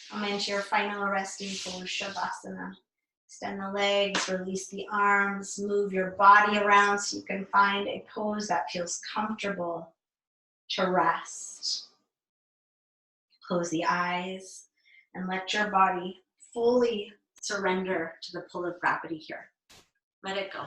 S2: Come into your final resting pose, Shavasana. Extend the legs, release the arms, move your body around so you can find a pose that feels comfortable to rest. Close the eyes and let your body fully surrender to the pull of gravity here. Let it go.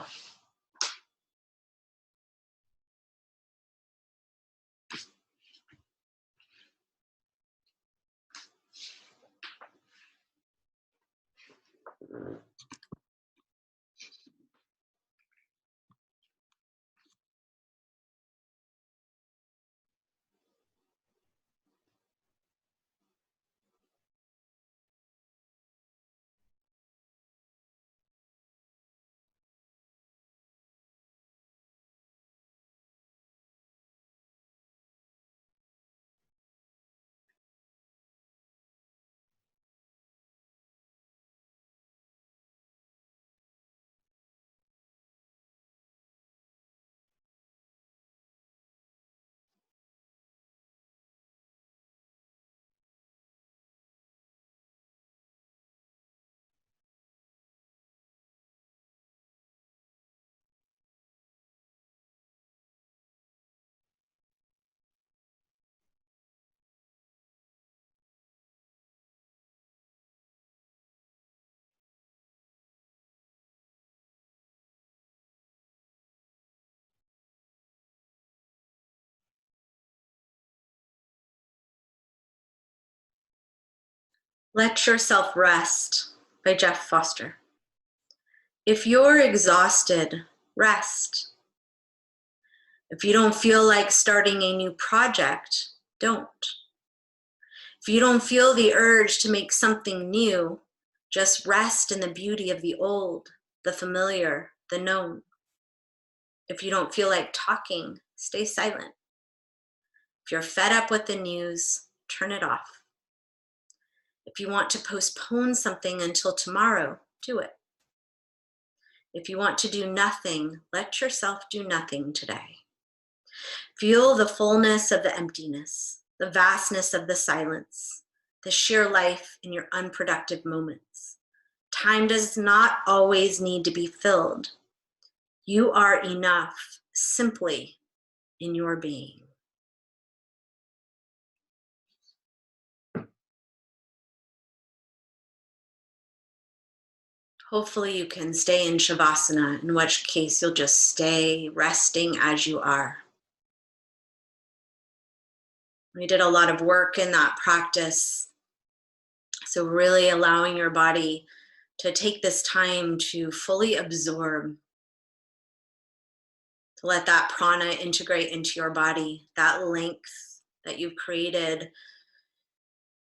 S2: Let Yourself Rest by Jeff Foster. If you're exhausted, rest. If you don't feel like starting a new project, don't. If you don't feel the urge to make something new, just rest in the beauty of the old, the familiar, the known. If you don't feel like talking, stay silent. If you're fed up with the news, turn it off. If you want to postpone something until tomorrow, do it. If you want to do nothing, let yourself do nothing today. Feel the fullness of the emptiness, the vastness of the silence, the sheer life in your unproductive moments. Time does not always need to be filled. You are enough simply in your being. Hopefully you can stay in Shavasana, in which case you'll just stay resting as you are. We did a lot of work in that practice. So really allowing your body to take this time to fully absorb,
S3: Let that prana integrate into your body, that length that you've created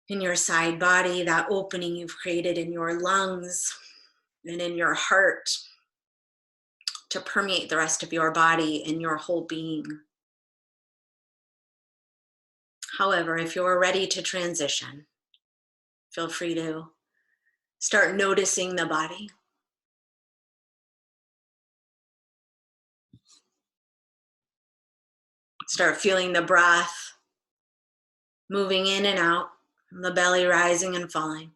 S3: in your side body, that opening you've created in your lungs and in your heart, to permeate the rest of your body and your whole being. However, if you're ready to transition, feel free to start noticing the body. Start feeling the breath moving in and out, and the belly rising and falling.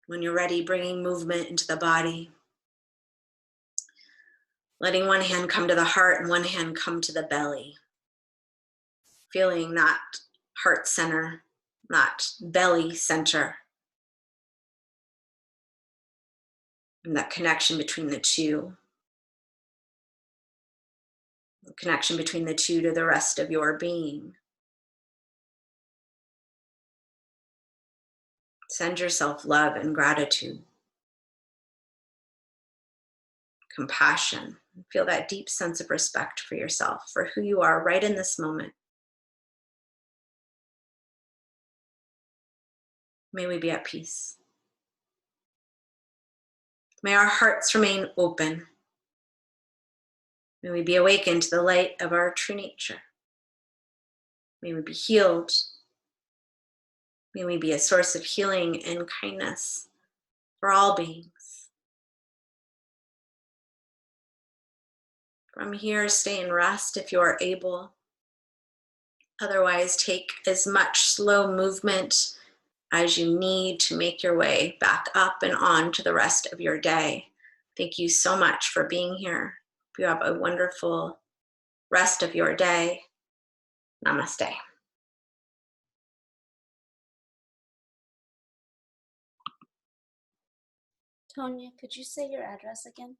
S3: When you're ready, bringing movement into the body. Letting one hand come to the heart and one hand come to the belly. Feeling that heart center, that belly center. And that connection between the two. The connection between the two to the rest of your being. Send yourself love and gratitude. Compassion. Feel that deep sense of respect for yourself, for who you are right in this moment. May we be at peace. May our hearts remain open. May we be awakened to the light of our true nature. May we be healed. May we be a source of healing and kindness for all beings. From here, stay in rest if you are able. Otherwise, take as much slow movement as you need to make your way back up and on to the rest of your day. Thank you so much for being here. You have a wonderful rest of your day. Namaste.
S4: Tonya, could you say your address again?